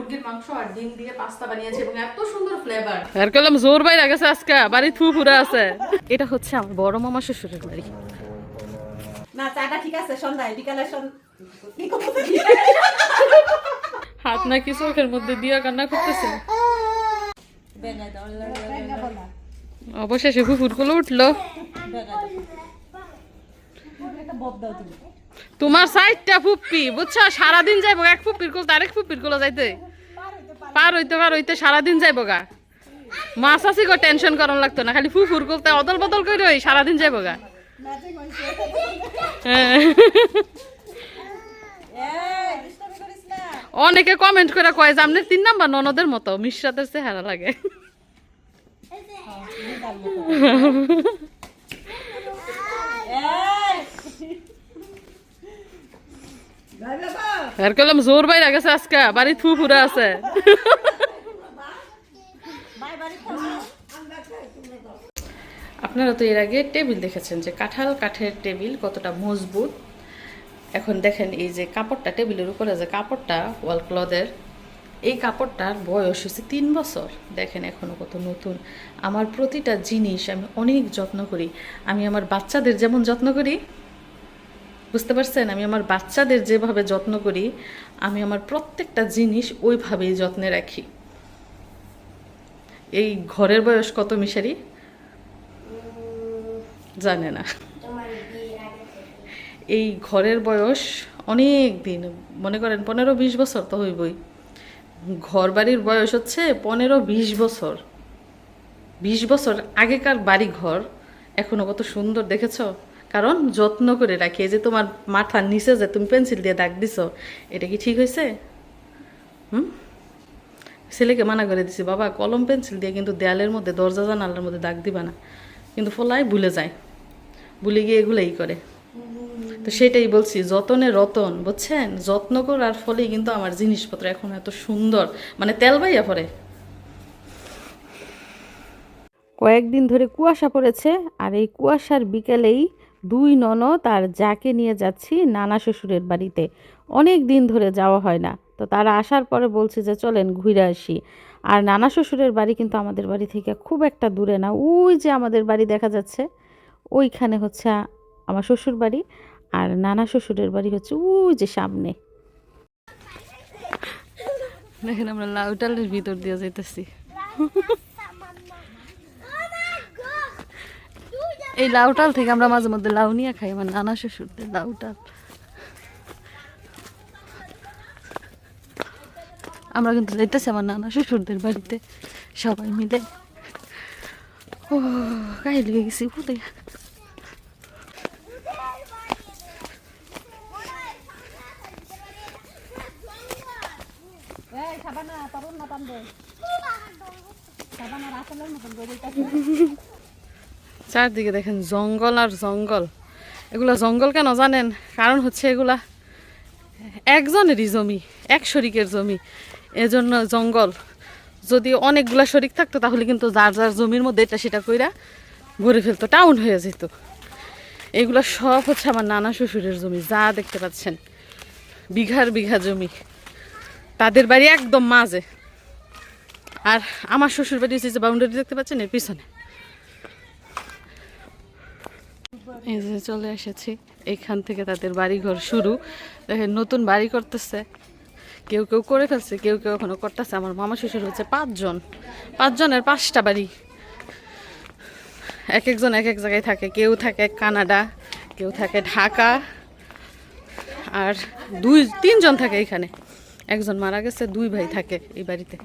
মুরগির মাংস আর ডিম দিয়ে পাস্তা বানিয়েছে এবং এত সুন্দর ফ্লেভার। আর কলম জোর বাইরে গেছে আজকে, বাড়ি ফুফুরা আছে। এটা হচ্ছে আমার বড় মামা শ্বশুরের বাড়ি। না চাটা ঠিক আছে, সন্ধ্যায় বিকালে হাত নাকি চোখের মধ্যে দিয়া কান্না করতেছে। অবশেষে ফুফুর কোলে উঠলো। তোমার সাইডটা ফুপ্পি বুঝছো, সারাদিন যাইবো এক ফুপ্পির কোল আরেক ফুপ্পির কোলে যাইতে, পার হইতে সারাদিন যাইবো গা। মাছ আসি গো, টেনশন করার লাগতো না, খালি ফুফুর কোলতে অদল বদল করে ওই সারাদিন যাইবো গা। অনেকে কমেন্ট করে কয় যে আপনার 3 নাম্বার ননদের মতো, মিশরাতের চেহারা লাগে। আর কলম জোর বাইরে গেছে আজকে, বাড়ি ফুফুরা আছে। আপনারা তো এর আগে টেবিল দেখেছেন যে কাঁঠাল কাঠের টেবিল কতটা মজবুত। এখন দেখেন এই যে কাপড়টা, টেবিলের উপরে যে কাপড়টা ওয়াল ক্লথের, এই কাপড়টার বয়স হচ্ছে 3 বছর। দেখেন এখনো কত নতুন। আমার প্রতিটা জিনিস আমি অনেক যত্ন করি। আমি আমার বাচ্চাদের যেমন যত্ন করি, বুঝতে পারছেন, আমি আমার বাচ্চাদের যেভাবে যত্ন করি, আমি আমার প্রত্যেকটা জিনিস ওইভাবেই যত্নে রাখি। এই ঘরের বয়স কত মিশারি জানে না। এই ঘরের বয়স অনেক দিন, মনে করেন 15-20 বছর তো হইবই। ঘর বাড়ির বয়স হচ্ছে 15-20 বছর। 20 বছর আগেকার বাড়ি ঘর এখনো কত সুন্দর দেখেছ, কারণ যত্ন করে রাখি। এই যে তোমার মাথার নিচে যে তুমি পেন্সিল দিয়ে দাগ দিছ, এটা কি ঠিক হয়েছে? ছেলেকে মানা করে দিছি, বাবা কলম পেন্সিল দিয়ে কিন্তু দেয়ালের মধ্যে, দরজা জানালার মধ্যে দাগ দিবা না, কিন্তু ফলাই ভুলে যায়, ভুলে গিয়ে এগুলাই করে। তো সেটাই বলছি, যতনে রতন, বুঝছেন, যত্ন করার ফলেই কিন্তু আমার জিনিসপত্র এখন এত সুন্দর, মানে তেল বাইয়া পড়ে। কয়েকদিন ধরে কুয়াশা পড়েছে, আর এই কুয়াশার বিকেলেই 2 ননদ আর যাকে নিয়ে যাচ্ছি নানা শ্বশুরের বাড়িতে। অনেক দিন ধরে যাওয়া হয় না, তো তারা আসার পরে বলছে যে চলেন ঘুরে আসি। আর নানা শ্বশুরের বাড়ি কিন্তু আমাদের বাড়ি থেকে খুব একটা দূরে না, ওই যে আমাদের বাড়ি দেখা যাচ্ছে ওইখানে হচ্ছে আমার শ্বশুর বাড়ি, আর নানা শ্বশুরের বাড়ি হচ্ছে ওই যে সামনে। দেখেন আমরা লাউটালের ভিতর দিয়ে যাইতেছি। এই লাউটাল থেকে আমরা মাঝে মধ্যে লাউ নিয়ে খাই, আমার নানা শ্বশুরদের লাউটাল। আমরা কিন্তু যাইতেছি আমার নানা শ্বশুরদের বাড়িতে সবাই মিলে। ও গায়ে লেগে গেছি কোথায়। চারদিকে দেখেন জঙ্গল আর জঙ্গল। এগুলা জঙ্গল কেন জানেন? কারণ হচ্ছে এগুলা একজনেরই জমি, এক শরিকের জমি, এজন্য জঙ্গল। যদি অনেকগুলা শরিক থাকতো তাহলে কিন্তু যার যার জমির মধ্যে এটা সেটা কইরা ভরে ফেলতো, টাউন হয়ে যেত। এগুলা সব হচ্ছে আমার নানা শ্বশুরের জমি, যা দেখতে পাচ্ছেন বিঘার বিঘা জমি। তাদের বাড়ি একদম মাঝে, আর আমার শ্বশুর বাড়ি হচ্ছে যে বাউন্ডারি দেখতে পাচ্ছেন এর পিছনে। এই যে চলে এসেছি, এইখান থেকে তাদের বাড়ি ঘর শুরু। দেখেন নতুন বাড়ি করতেছে, কেউ কেউ করে ফেলছে, কেউ কেউ এখনো করতেছে। আমার মামা শ্বশুর হচ্ছে 5 জন, 5 জনের 5টা বাড়ি। এক একজন এক এক জায়গায় থাকে, কেউ থাকে কানাডা, কেউ থাকে ঢাকা, আর 2-3 জন থাকে এখানে। একজন মারা গেছে, 2 ভাই থাকে এই বাড়িতে।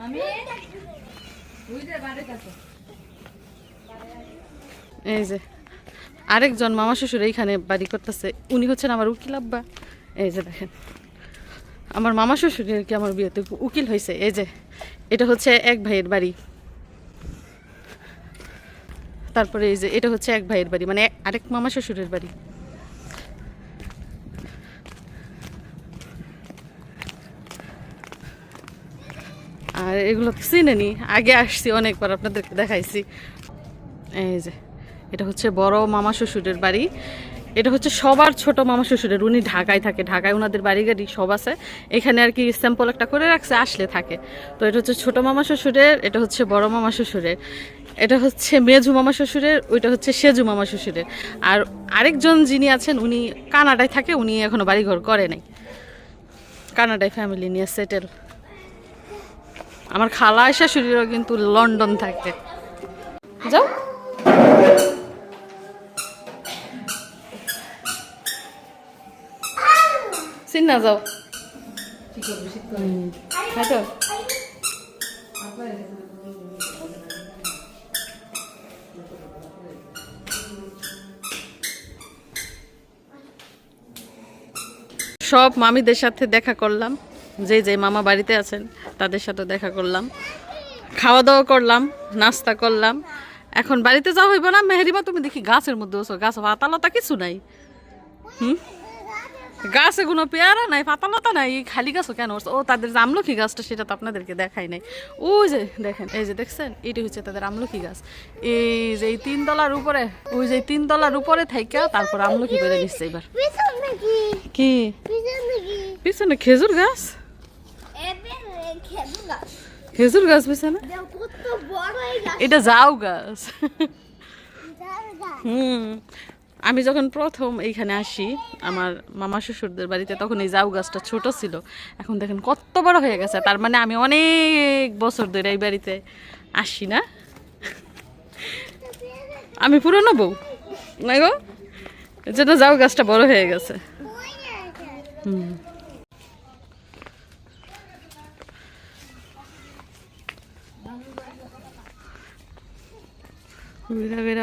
এই যে আরেকজন মামা শ্বশুর এইখানে বাড়ি করতেছে, উনি হচ্ছেন আমার উকিল আব্বা। এই যে দেখেন আমার মামা শ্বশুরের কি আমার বিয়েতে উকিল হয়েছে। এই যে এটা হচ্ছে এক ভাইয়ের বাড়ি, তারপরে এই যে এটা হচ্ছে এক ভাইয়ের বাড়ি, মানে আরেক মামা শ্বশুরের বাড়ি। আর এগুলো তো চিনেনি, আগে আসছি অনেকবার, আপনাদেরকে দেখাইছি। এই যে এটা হচ্ছে বড় মামা শ্বশুরের বাড়ি। এটা হচ্ছে সবার ছোট মামা শ্বশুরের, উনি ঢাকায় থাকে, ঢাকায় ওনাদের বাড়ি গাড়ি সব আছে, এখানে আর কি স্যাম্পল একটা করে রাখছে, আসলে থাকে। তো এটা হচ্ছে ছোট মামা শ্বশুরের, এটা হচ্ছে বড় মামা শ্বশুরের, এটা হচ্ছে মেজু মামা শ্বশুরের, ওইটা হচ্ছে সেজু মামা শ্বশুরের। আর আরেকজন যিনি আছেন উনি কানাডায় থাকে, উনি এখনো বাড়িঘর করে নাই, কানাডায় ফ্যামিলি নিয়ে সেটেল। আমার খালা শাশুড়িরও কিন্তু লন্ডন থাকে। যাও সিন্না যাও। হ্যাঁ তো সব মামিদের সাথে দেখা করলাম, যে যে মামা বাড়িতে আছেন তাদের সাথে দেখা করলাম, খাওয়া দাওয়া করলাম, নাস্তা করলাম। এখন বাড়িতে যাওয়া হইব না। মেহেরিমা তুমি দেখি গাছের মধ্যে বসো, গাছ পাতালতা কিছু নাই। গাছে কোনো পেয়ারা নাই, পাতালতা নাই, খালি গাছও কেন? ও তাদের যে আমলকি গাছটা সেটা তো আপনাদেরকে দেখাই নাই। ওই যে দেখেন, এই যে দেখছেন, এটি হচ্ছে তাদের আমলকি গাছ। এই যে 3 তলার উপরে, ওই যে 3 তলার উপরে থাইকা তারপর আমলকি বেড়ে দিচ্ছে। এবার কি পিছনে খেজুর গাছ, খেজুর গাছ পিছনে, এটা জাউ গাছ। আমি যখন প্রথম এইখানে আসি আমার মামা শ্বশুরদের বাড়িতে, তখন এই জাউ গাছটা ছোট ছিল, এখন দেখেন কত বড় হয়ে গেছে। তার মানে আমি অনেক বছর ধরে এই বাড়িতে আসি না, আমি পুরনো বউ না গো, এর জন্য জাউ গাছটা বড় হয়ে গেছে।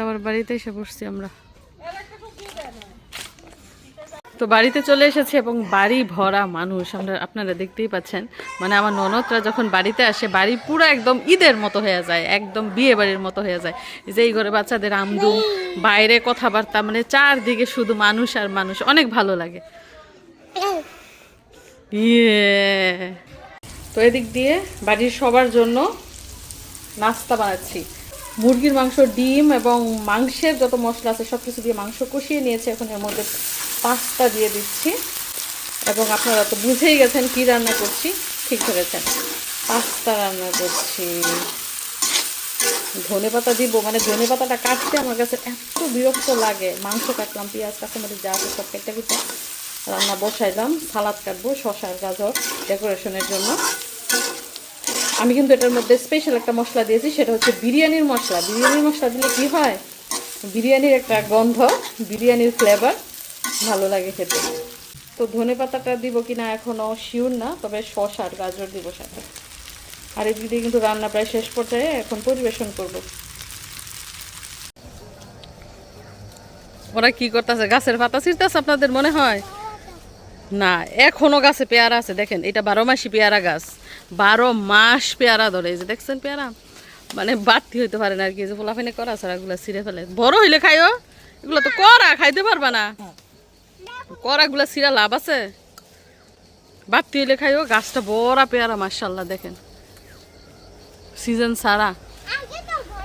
আবার বাড়িতে এসে বসছি আমরা। তো বাড়িতে চলে এসেছে এবং বাড়ি ভরা মানুষ, আপনারা দেখতেই পাচ্ছেন। মানে আমার ননদরা যখন বাড়িতে আসে, বাড়ি পুরো একদম ঈদের মতো হয়ে যায়, একদম বিয়ে বাড়ির মতো হয়ে যায়। যে এই ঘরে বাচ্চাদের আমদুম, বাইরে কথাবার্তা, মানে চারদিকে শুধু মানুষ আর মানুষ, অনেক ভালো লাগে। তো এদিক দিয়ে বাড়ির সবার জন্য নাস্তা বানাচ্ছি। মুরগির মাংস, ডিম এবং মাংসের যত মশলা আছে সব কিছু দিয়ে মাংস কষিয়ে নিয়েছে। এখন এর মধ্যে পাস্তা দিয়ে দিচ্ছি, এবং আপনারা তো বুঝেই গেছেন কি রান্না করছি, ঠিক ধরেছেন, পাস্তা রান্না করছি। ধনেপাতা দিব, মানে ধনেপাতাটা কাটতে আমার কাছে এত বিরক্ত লাগে। মাংস কাটলাম, পেঁয়াজ কাঁচামরিচ যা আছে সব কেটে কেটে রান্না বসাইলাম। সালাদ কাটবো, শসা আর গাজর ডেকোরেশনের জন্য। আমি কিন্তু এটার মধ্যে স্পেশাল একটা মশলা দিয়েছি, সেটা হচ্ছে বিরিয়ানির মশলা। বিরিয়ানির মশলা দিলে কি হয়, বিরিয়ানির একটা গন্ধ, বিরিয়ানির ফ্লেভার ভালো লাগে খেতে। তো ধনেপাতাটা দিব কিনা এখনো শিওর না, তবে শসা আর গাজর দিব সাথে। আর এদিকে কিন্তু রান্না প্রায় শেষ পর্যায়ে, এখন পরিবেশন করব। ওরা কি করতেছে? গাছের পাতা ছিঁড়তেছে আপনাদের মনে হয় না? এখনো গাছে পেয়ারা আছে, দেখেন, এটা 12 মাসি পেয়ারা গাছ, 12 মাস পেয়ারা ধরে। এই যে দেখছেন পেয়ারা, মানে বাড়তি হইতে পারে না আর কি। যে পোলাফাইনে করা ছাড়া এগুলো ছিঁড়ে ফেলে, বড় হইলে খাইও, এগুলো তো করা খাইতে পারবা না, করাগুলা ছিঁড়া লাভ আছে? বাড়তি হইলে খাইও। গাছটা বড় পেয়ারা মাশাআল্লাহ, দেখেন সিজন ছাড়া।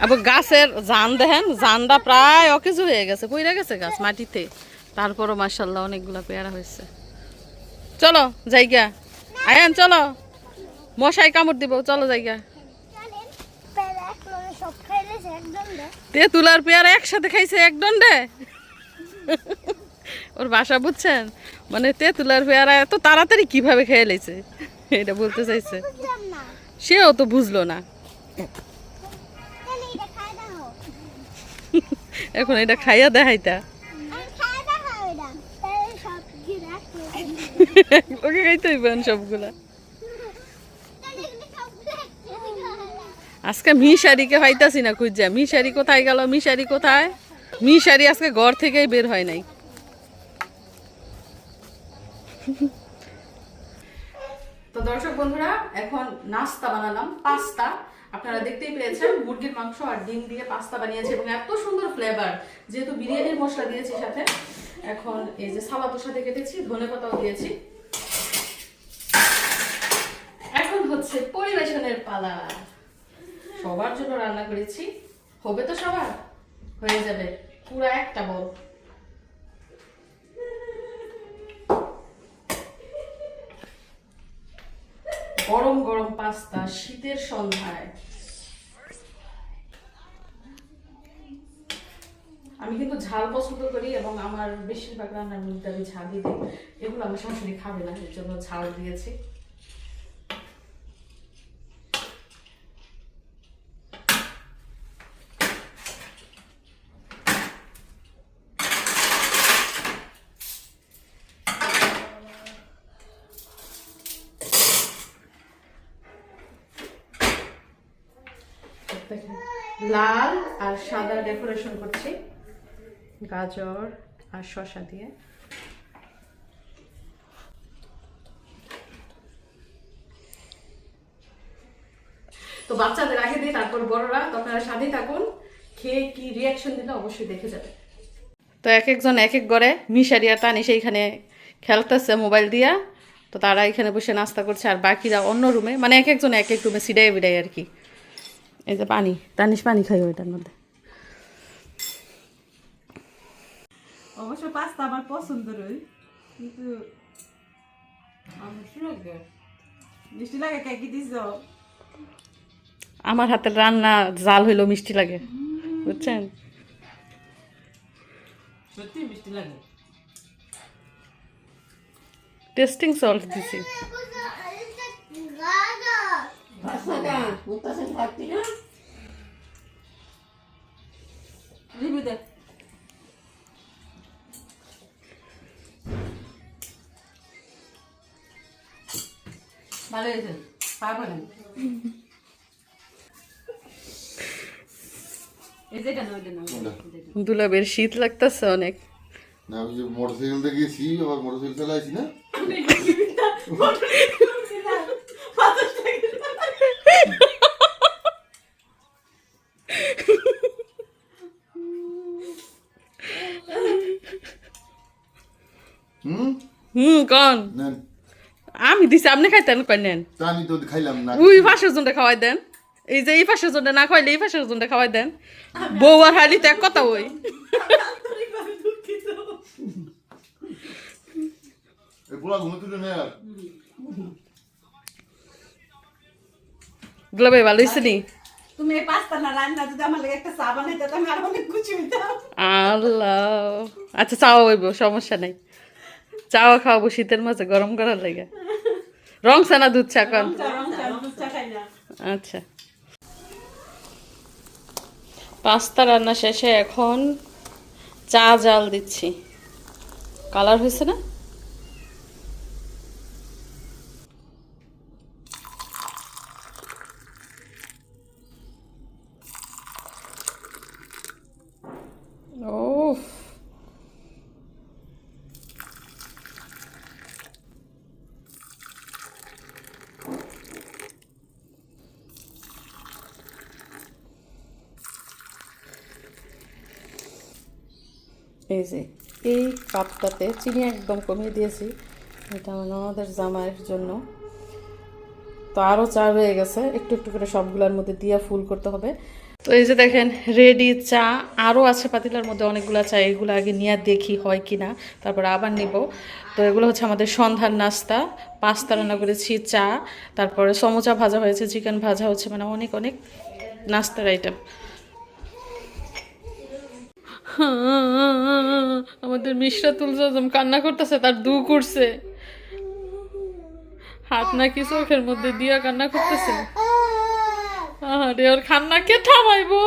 আবার গাছের জান দেখেন, জানটা প্রায় অকেজু হয়ে গেছে, পইরা গেছে গাছ মাটিতে, তারপরও মাশাআল্লাহ অনেকগুলা পেয়ারা হয়েছে। চলো জায়গা, আয়ান চলো, মশাই কামড় দিব, চলো জায়গা। তেঁতুল আর পেয়ারা একসাথে খাইছে এক দণ্ডে। ওর বাসা বুঝছেন, মানে তেঁতুল আর পেয়ারা এত তাড়াতাড়ি কিভাবে খেয়ে লেছে, এটা বলতে চাইছে। সেও তো বুঝলো না। এখন এটা খাইয়া দেখাইতা, ওকে খাইতে হইবে সবগুলা। আজকে মিশারিকে পাইতাছি না খুঁজা। মিশারি কোথায় গেল? মিশারি কোথায়? মিশারি আজকে ঘর থেকেই বের হয় নাই। তো দর্শক বন্ধুরা, এখন নাস্তা বানালাম, পাস্তা। আপনারা দেখতেই পেয়েছেন, মুরগির মাংস আর ডিম দিয়ে পাস্তা বানিয়েছি, এবং এত সুন্দর ফ্লেভার, যেহেতু বিরিয়ানির মশলা দিয়েছি সাথে। এখন এই যে সালাদের সাথে কেটেছি, ধনেপাতাও দিয়েছি। এখন হচ্ছে পরিবেশনের পালা। সবার জন্য রান্না করেছি, হবে তো সবার? হয়ে যাবে পুরো একটা বল। গরম গরম পাস্তা শীতের সন্ধ্যায়। আমি কিন্তু ঝাল পছন্দ করি এবং আমার বেশিরভাগ রান্নার মধ্যে আমি ঝালই দিই। এগুলো আমার শাশুড়ি খাবে না, এর জন্য ঝাল দিয়েছি। লাল আর সাদা ডেকোরেশন করছি গাজর আর শসা দিয়ে। তো বাচ্চাদের আগে দিই, তারপর বড়রা। তো আপনারা সাথেই থাকুন, খেয়ে কি রিয়াকশন দিলে অবশ্যই দেখে যাবে। তো এক একজন এক এক ঘরে, মিশারিয়া তানি সেইখানে খেলতেছে মোবাইল দিয়া। তো তারা এখানে বসে নাস্তা করছে আর বাকিরা অন্য রুমে, মানে এক একজন এক এক রুমে সিডাই বিডাই আর কি। এই যে পানি, তানিশ পানি খাই ওইটার মধ্যে। অবশ্য পাস্তা আমার পছন্দের, কিন্তু মিষ্টি লাগে কে কি দিছ? আমার হাতের রান্না জাল হইলেও মিষ্টি লাগে, বুঝছেন? সত্যি মিষ্টি লাগে। টেস্টিং সল্ট দিছি। রিভিউ দে। ভালো হয়েছে, পারবো না। এই যেটা না, ওইটা না, দুলাবের শীত লাগতেছে অনেক। না আমি যে মোটরসাইকেলটা গেছি, আবার মোটরসাইকেল চালাইছি না। কন নেন, আমি দিছি, আপনি খাইতেন কই নেন। তা আমি তো খাইলাম না। ওই পাশের জনটা খাওয়াই দেন। এই যে এই পাশের জনটা না খাওয়াইলে এই পাশের জনটা খাওয়াই দেন। বউ আর হালি তো এক কথা ওই। এই পোলা ঘুমে তুলে নে আর। দুলাভাই ভালো হয়েছে নি? তুমি এই পাস্তা না রান্না যদি আমার লাগে একটা চা বানাইতে, আমি আর অনেক খুশি হইতাম। আল্লাহ, আচ্ছা চাও হইব, সমস্যা নাই। চাও খাওয়াবো শীতের মাঝে গরম করার লাগে। রং চা না দুধ চা কন? দুধ চা খাই না। আচ্ছা, পাস্তা রান্না শেষে এখন চা জাল দিচ্ছি। কালার হয়েছে না? ও এই যে এই কাপটাতে চিনি একদম কমিয়ে দিয়েছি, এটা আমাদের জামাইয়ের জন্য। তো আরও চা হয়ে গেছে, একটু একটু করে সবগুলোর মধ্যে দিয়ে ফুল করতে হবে। তো এই যে দেখেন রেডি চা, আরও আছে পাতিলার মধ্যে অনেকগুলো চা, এগুলো আগে নিয়ে দেখি হয় কি না, তারপর আবার নিব। তো এগুলো হচ্ছে আমাদের সন্ধ্যার নাস্তা। পাস্তা রান্না করেছি, চা, তারপরে সমোচা ভাজা হয়েছে, চিকেন ভাজা হচ্ছে, মানে অনেক অনেক নাস্তার আইটেম। আমাদের মিশরাতুল জজম কান্না করতেছে, তার দু করছে, হাত নাকি চোখের মধ্যে দিয়া কান্না করতেছে। আরে ওর কান্না কে থামাইবো?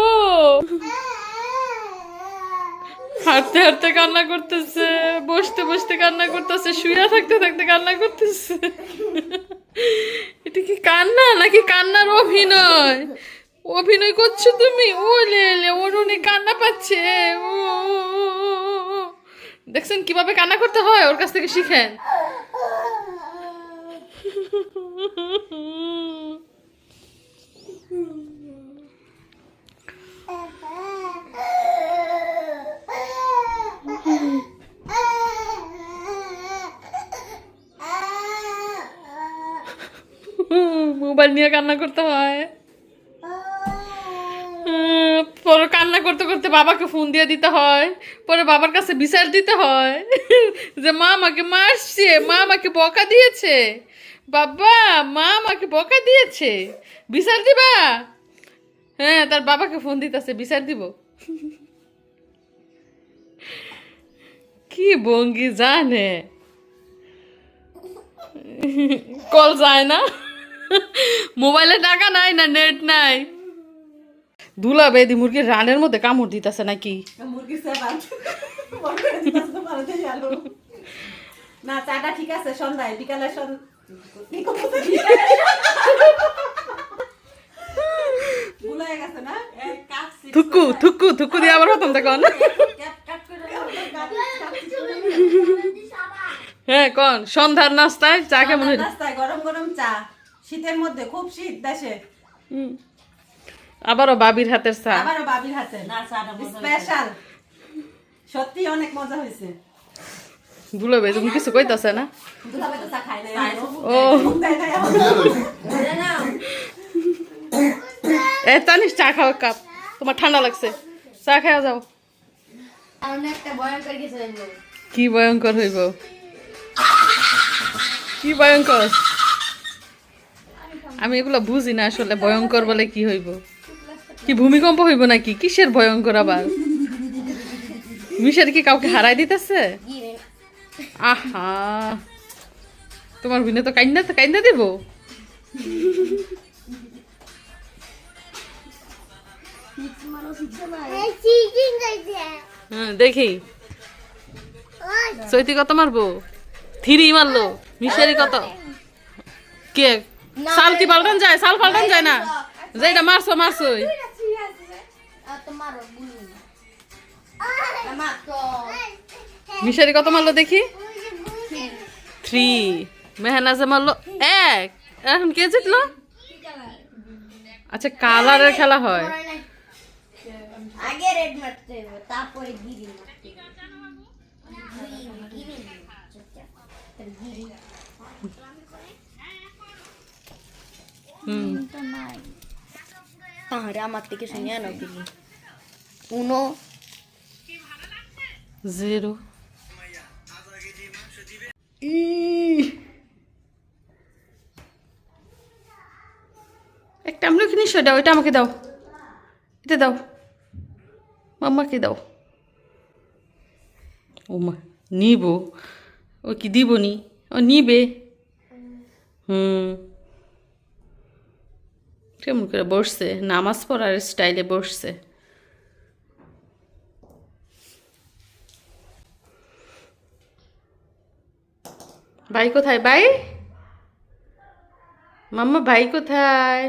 হাঁটতে হাঁটতে কান্না করতেছে, বসতে বসতে কান্না করতেছে, শুয়ে থাকতে থাকতে কান্না করতেছে। এটা কি কান্না নাকি কান্নার অভিনয়? অভিনয় করছো তুমি? ও লে লে, ওর উনি কান্না পাচ্ছে। দেখছেন কিভাবে কান্না করতে হয়? ওর কাছ থেকে শিখেন। মোবাইল নিয়ে কান্না করতে হয়। পরে কান্না করতে করতে বাবাকে ফোন দিয়ে দিতে হয়, পরে বাবার কাছে বিচার দিতে হয় যে মা আমাকে মারছে, মা আমাকে বকা দিয়েছে, বাবা মা আমাকে বকা দিয়েছে, বিচার দিবা? হ্যাঁ, তার বাবাকে ফোন দিতেছে, বিচার দিব। কি ভঙ্গি জানে, কল যায় না, মোবাইলে টাকা নাই না নেট নাই। দুলা বেদি মুরগির রানের মধ্যে কামড় দিতেছে নাকি? মুরগি সেবা বড় করে দিতাছ তো ভালো দেই আলো না চাটা ঠিক আছে সন্ধ্যায় বিকালে কি করতে ভুলে গেছে না কাটছি থুকু থুকু থুকু দিয়ে আবার হতাম দেখুন। কাট করে হ্যাঁ কোন সন্ধ্যার নাস্তায় চা কেমন হইল? রাস্তায় গরম গরম চা, শীতের মধ্যে খুব শীত দেশে, আবারও বাবির হাতের চা। আবারও বাবির হাতে না চাটা স্পেশাল, সত্যি অনেক মজা হয়েছে। দুলা বেদি তুমি কিছু কইতাছে না? দুলাভাই তো চা খায় না ও দেয় না এ তানিস চা খাও এক কাপ, তোমার ঠান্ডা লাগছে, চা খাওয়া যাও। কি ভয়ঙ্কর হইব, কি ভয়ঙ্কর, আমি এগুলো বুঝি না আসলে। ভয়ঙ্কর বলে কি হইব? কি ভূমিকম্প হইব নাকি? কিসের ভয়ঙ্কর আবার? মিশার কি কাউকে হারাই দিতেছে? আহা, তোমার বিনে তো কাইন্দা দেব। হ্যাঁ দেখি চৈতি কত মারবো? 3 মারলো। মিশারি কত? কে সাল কি পাল্টান যায়? সাল পাল্টান যায় না, যেটা মারছোই। মিশারি কত মারলো দেখি? 3। মেহনাজে মারলো 1। এখন কে জিতলো? আচ্ছা কালারের খেলা হয়। আগে রেড মারতে হবে তারপরে গিরি মারতে তাহলে আমার থেকে শুনে আনো গিরি 1 0। একটা আমলো কিনিস ওইটা, ওইটা আমাকে দাও, এটা দাও, মাম্মাকে দাও। ও মা নিব, ও কি দিব নি, ও নিবে। কেমন করে বসছে, নামাজ পড়ার স্টাইলে বসছে। ভাই কোথায়? ভাই মাম্মা ভাই কোথায়?